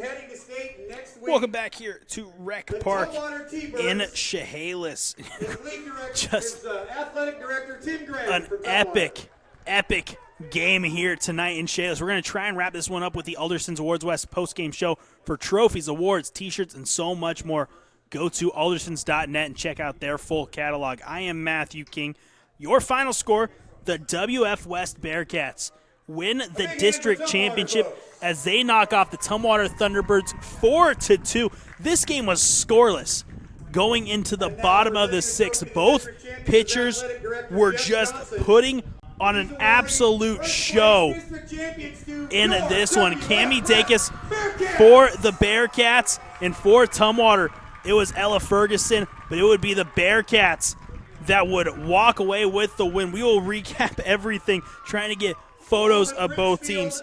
heading to state next week. Welcome back here to Rec Park in Chehalis. Just athletic director Tim Graham an epic game here tonight in Chehalis. We're going to try and wrap this one up with the Alderson's Awards West post-game show for trophies, awards, T-shirts, and so much more. Go to aldersons.net and check out their full catalog. I am Matthew King. Your final score, the WF West Bearcats win the district championship as they knock off the Tumwater Thunderbirds 4-2. This game was scoreless going into the bottom of the sixth. Both pitchers were just putting on an absolute show in this one. Cammie Dacus for the Bearcats, and for Tumwater, it was Ella Ferguson, but it would be the Bearcats that would walk away with the win. We will recap everything, trying to get photos of both teams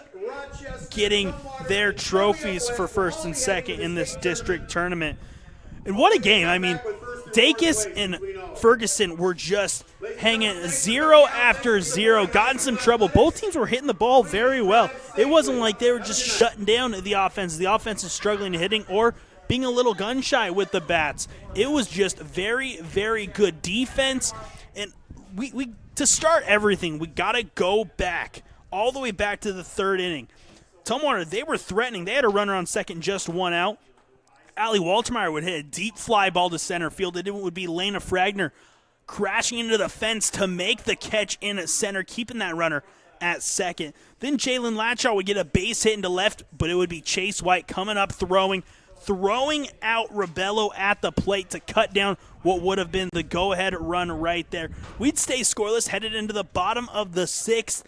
getting their trophies for first and second in this district tournament. And what a game. I mean, Dacus and Ferguson were just hanging 0 after 0, got in some trouble. Both teams were hitting the ball very well. It wasn't like they were just shutting down the offense. The offense is struggling hitting or being a little gun shy with the bats. It was just very, very good defense. And we to start everything, we got to go back, all the way back to the third inning. Tumwater, they were threatening. They had a runner on second, just one out. Allie Waltermeyer would hit a deep fly ball to center field. It would be Lena Fragner crashing into the fence to make the catch in center, keeping that runner at second. Then Jalen Latshaw would get a base hit into left, but it would be Chase White coming up throwing out Rebello at the plate to cut down what would have been the go-ahead run right there. We'd stay scoreless, headed into the bottom of the sixth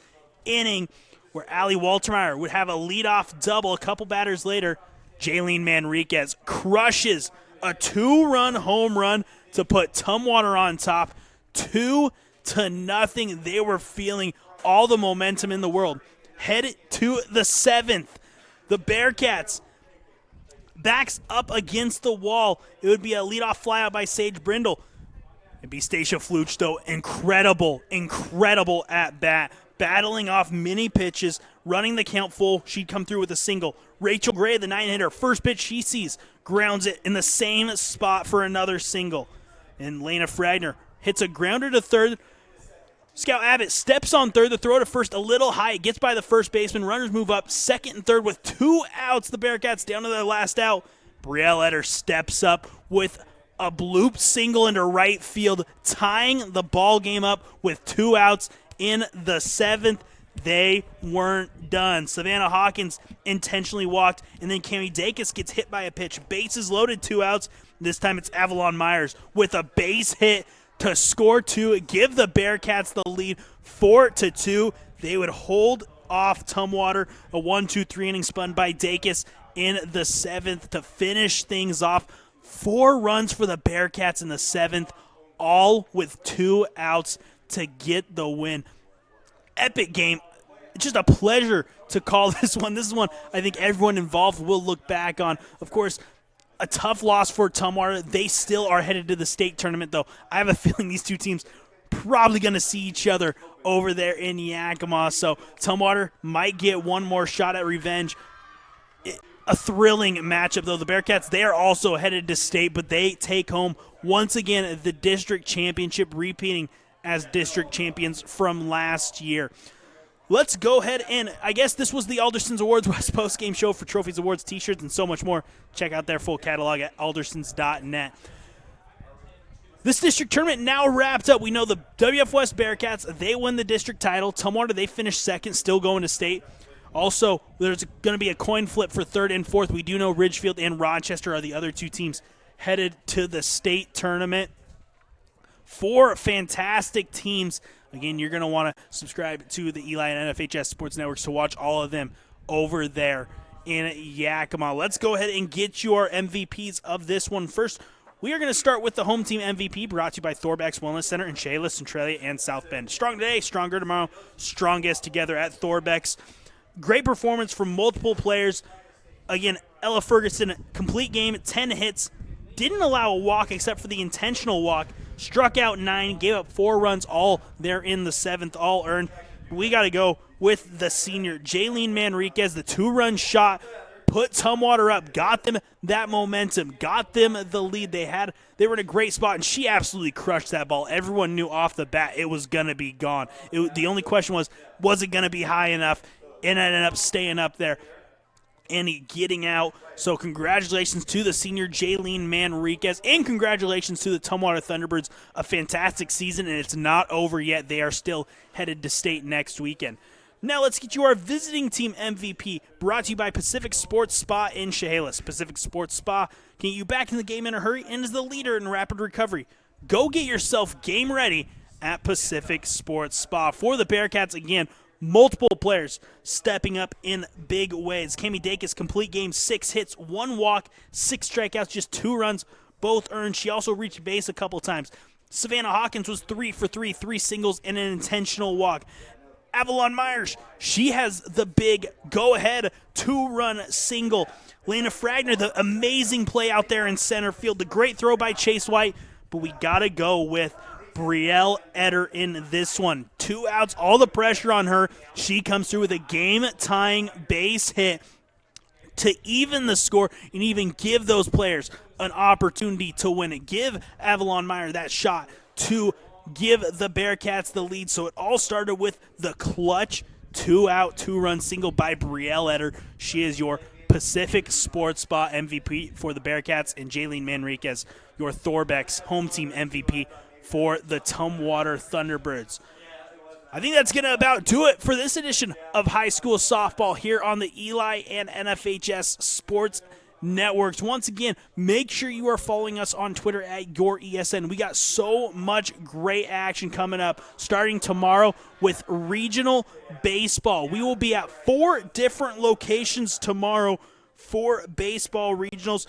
inning, where Allie Waltermeyer would have a leadoff double. A couple batters later, Jaylene Manriquez crushes a 2-run home run to put Tumwater on top, 2-0. They were feeling all the momentum in the world. Headed to the seventh, the Bearcats backs up against the wall. It would be a leadoff flyout by Sage Brindle. It'd be Stacia Fluch, though. Incredible at bat. Battling off many pitches, running the count full. She'd come through with a single. Rachel Gray, the 9-hitter, first pitch she sees, grounds it in the same spot for another single. And Lena Fragner hits a grounder to third. Scout Abbott steps on third. The throw to first a little high. It gets by the first baseman. Runners move up second and third with 2 outs. The Bearcats down to their last out. Brielle Etter steps up with a bloop single into right field, tying the ball game up with 2 outs in the seventh. They weren't done. Savannah Hawkins intentionally walked, and then Cammie Dacus gets hit by a pitch. Bases loaded, 2 outs. This time it's Avalon Myers with a base hit to score 2, give the Bearcats the lead 4-2. They would hold off Tumwater. A 1-2-3 inning spun by Dacus in the seventh to finish things off. 4 runs for the Bearcats in the seventh, all with 2 outs to get the win. Epic game. It's just a pleasure to call this one. This is one I think everyone involved will look back on. Of course, a tough loss for Tumwater. They still are headed to the state tournament, though. I have a feeling these two teams probably going to see each other over there in Yakima. So Tumwater might get one more shot at revenge. A thrilling matchup, though. The Bearcats, they are also headed to state, but they take home, once again, the district championship, repeating as district champions from last year. Let's go ahead and, I guess this was the Alderson's Awards West post-game show for trophies, awards, T-shirts, and so much more. Check out their full catalog at aldersons.net. This district tournament now wrapped up. We know the WF West Bearcats, they win the district title. Tumwater, they finished second, still going to state. Also, there's going to be a coin flip for third and fourth. We do know Ridgefield and Rochester are the other 2 teams headed to the state tournament. 4 fantastic teams. Again, you're going to want to subscribe to the Eli and NFHS Sports Networks to watch all of them over there in Yakima. Let's go ahead and get your MVPs of this one. First, we are going to start with the home team MVP, brought to you by Thorbeck's Wellness Center in Chehalis, Centralia, and South Bend. Strong today, stronger tomorrow, strongest together at Thorbeck's. Great performance from multiple players. Again, Ella Ferguson, complete game, 10 hits, didn't allow a walk except for the intentional walk. Struck out 9, gave up 4 runs, all there in the seventh, all earned. We got to go with the senior, Jaylene Manriquez, the 2-run shot put Tumwater up, got them that momentum, got them the lead. They were in a great spot, and she absolutely crushed that ball. Everyone knew off the bat it was going to be gone. The only question was it going to be high enough? And it ended up staying up there and getting out. So congratulations to the senior Jaylene Manriquez, and congratulations to the Tumwater Thunderbirds. A fantastic season, and it's not over yet. They are still headed to state next weekend. Now let's get you our visiting team MVP, brought to you by Pacific Sports Spa in Chehalis. Pacific Sports Spa can get you back in the game in a hurry and is the leader in rapid recovery. Go get yourself game ready at Pacific Sports Spa. For the Bearcats, again, multiple players stepping up in big ways. Cami Dacus, complete game, 6 hits, 1 walk, 6 strikeouts, just 2 runs, both earned. She also reached base a couple times. Savannah Hawkins was 3 for 3, 3 singles, and an intentional walk. Avalon Myers, she has the big go-ahead 2-run single. Lena Fragner, the amazing play out there in center field. The great throw by Chase White, but we got to go with Brielle Eder in this one. 2 outs, all the pressure on her. She comes through with a game-tying base hit to even the score and even give those players an opportunity to win it. Give Avalon Meyer that shot to give the Bearcats the lead. So it all started with the clutch 2-out, 2-run single by Brielle Eder. She is your Pacific Sports Spa MVP for the Bearcats, and Jaylene Manriquez, your Thorbeck's home team MVP for the Tumwater Thunderbirds. I think that's going to about do it for this edition of high school softball here on the Eli and NFHS Sports Networks. Once again, make sure you are following us on Twitter at YourESN. We got so much great action coming up starting tomorrow with regional baseball. We will be at 4 different locations tomorrow for baseball regionals.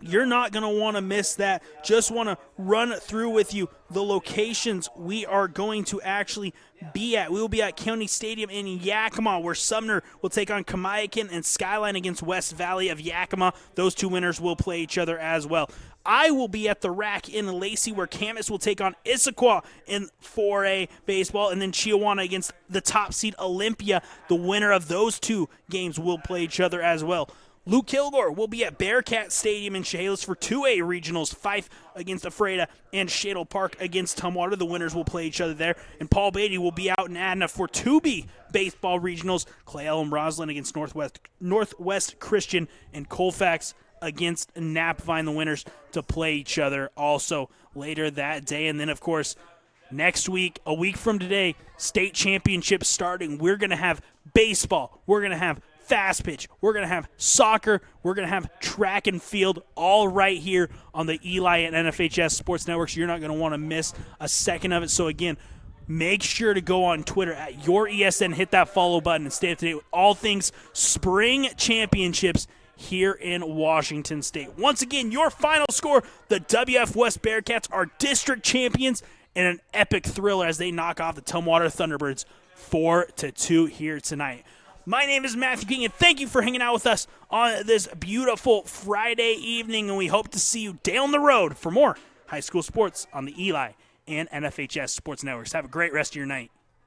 You're not going to want to miss that. Just want to run through with you the locations we are going to actually be at. We will be at County Stadium in Yakima, where Sumner will take on Kamiakin, and Skyline against West Valley of Yakima. Those 2 winners will play each other as well. I will be at the Rack in Lacey, where Camas will take on Issaquah in 4A baseball, and then Chiawana against the top seed Olympia. The winner of those 2 games will play each other as well. Luke Kilgore will be at Bearcat Stadium in Chehalis for 2A regionals, Fife against Ephrata and Shadle Park against Tumwater. The winners will play each other there. And Paul Beatty will be out in Adna for 2B baseball regionals, Clay Elm Roslyn against Northwest Christian, and Colfax against Knapvine, the winners to play each other also later that day. And then, of course, next week, a week from today, state championships starting. We're going to have baseball. We're going to have fast pitch. We're going to have soccer. We're going to have track and field, all right here on the Eli and NFHS Sports Networks. You're not going to want to miss a second of it. So, again, make sure to go on Twitter at YourESN, hit that follow button, and stay up to date with all things spring championships here in Washington State. Once again, your final score, the WF West Bearcats are district champions in an epic thriller as they knock off the Tumwater Thunderbirds 4-2 here tonight. My name is Matthew King, and thank you for hanging out with us on this beautiful Friday evening, and we hope to see you down the road for more high school sports on the Eli and NFHS Sports Networks. Have a great rest of your night.